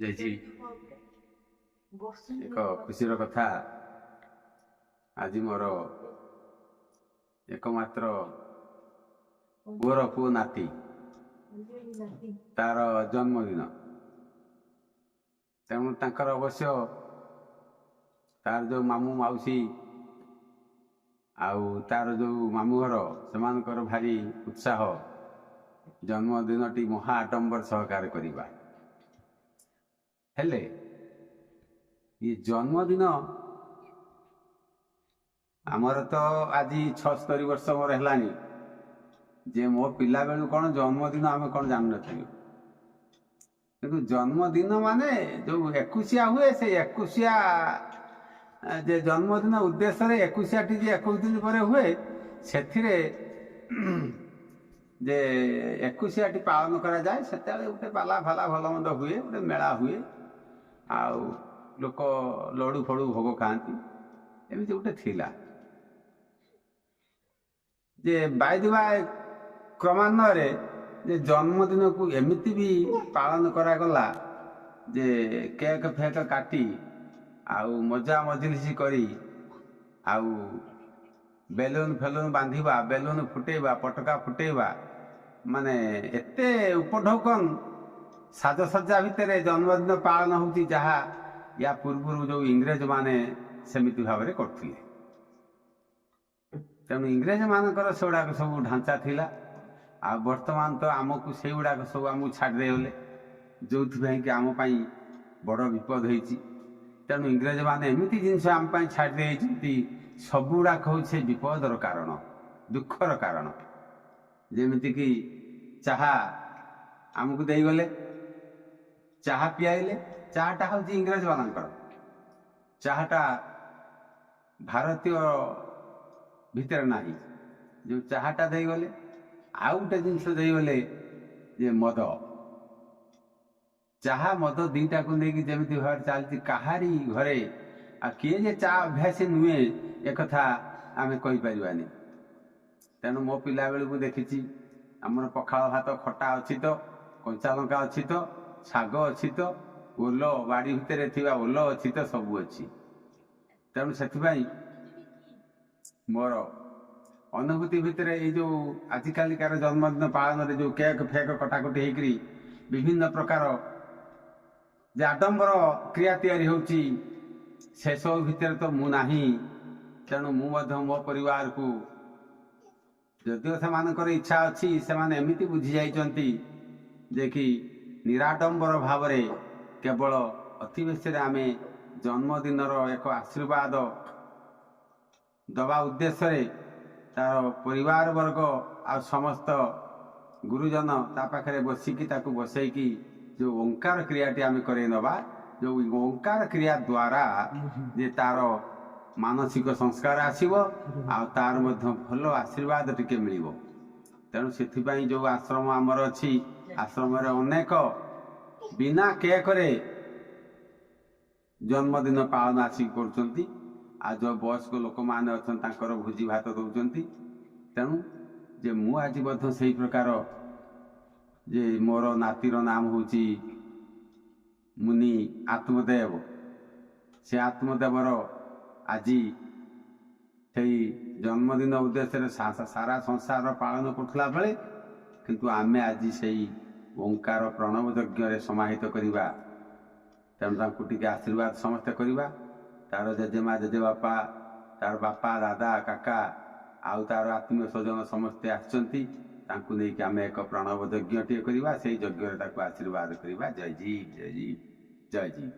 ଯାଇଛି ଏକ ଖୁସିର କଥା। ଆଜି ମୋର एकमात्र पुअर पुओ नाती तार जन्मदिन। तेणु तांकर अवश्य तार जो मामू माउसी आउ तार जो मामू घर सेमानकर भारी उत्साह जन्मदिनटी महा आडंबर सहकार करिबा। हेले ये जन्मदिन आमर तो आज 76 वर्ष मोर है जे मो पिला बेलू कौन जन्मदिन आम कौन जान कि जन्मदिन माने जो 21 हुए से 21 जे जन्मदिन उद्देश्य 21 टी 21 दिन पर हुए से जे 21 टी पालन करा जाए से गोटे पाला फाला भल मंद हुए गोटे मेला हुए आउ लोक लडू फड़ू भोग खाती एमती गोटे थिला जे बायदिवा क्रमान्वये जे जन्मदिन को एमती भी पालन करागला जे केक फेक काटी आउ मजा मजलिसी करी आउ बेलून फेलून बांधिबा बेलून फुटेबा पटका फुटेबा माने एते उपढौकन साजसज्जा भितर जन्मदिन पालन होती जहा या पूर्व जो इंग्रेज माने सेमिति भाव करथिले। तेणु इंग्रेज मानकर से गुड़ाक सब ढांचा थिला आ वर्तमान तो आमको से गुड़ाक सब आमको छाड़दे गले जो कि आम बड़ विपद होती। तेणु इंग्रेज मैंने एमती जिनस आम छाड़दे सब गुड़ाक हूँ विपदर कारण दुखर कारण। जमीक चाहा आमको देगले चाहा पियाइले चाहाटा हूँ इंग्रेज मानकर चाहाटा भारतीय भितर नाही जो चाहाटा देगले आउ गोटे जिनस देगले जे मद चाहा मद दीटा को लेकिन जमी भाव चलती कहारी घरे आ किए जे चा अभ्यास नुहे एक आम कहीपरानी। तेणु मो पिला बेलू देखी आमर पखाल भात खटा अच्छी तो कंचा लंका अच्छी तो शाग अच्छी तो ओल बाड़ी भितर थिबा ओल अच्छी तो सबू अच्छी। तेणु से मोर अनुभूति भितर ये जो आजिकालिकार जन्मदिन पालन में जो केक फेक कटाकटी होकरी विभिन्न प्रकार जे आडंबर क्रिया तैयारी होची से सब भितर तो मु नाही। तेणु मु मो परिवार को जदिओ से इच्छा अच्छी से माने एमिति बुझी जाइचंती जे कि निराडंबर भाव केवल अति बेसी आमे जन्मदिनर एक आशीर्वाद दबा उद्देश्य तार परिवार वर्ग आ समस्त गुरुजन ता पाखरे बसिकी ताकू बसैकी जो ओंकार क्रियाटी आम करे नबा जो ओंकार क्रिया द्वारा जे तार मानसिक संस्कार आसीबो आ तार मध्य भल आशीर्वाद टिके मिलिबो। तेणु सेथिपाई जो आश्रम आमर अछि आश्रम अनेक बिना केक रे जन्मदिन पालन आसिक करचंती आ जो वयस्क लोक मैंने अच्छा भोजी भात दौरान। तेणु जे मु आज से प्रकार जे मोर नातीर नाम हूँ मुनि आत्मदेव से आत्मदेवर आज से जन्मदिन उद्देश्य सारा संसार पालन करुला बेले किंतु आमे आज से ओंकार प्रणव यज्ञ समाहित करवा। तेणु टे आशीर्वाद समस्ते करवा तार जेजेमा जेजेबापा तार बापा दादा काका आउ तार आत्मीय स्वजन समस्ते आसचंती तांकु नेकी आमे एक प्रणव यज्ञ टे करवा से यज्ञ आशीर्वाद करवा। जय जीव जय जीव जय जीव।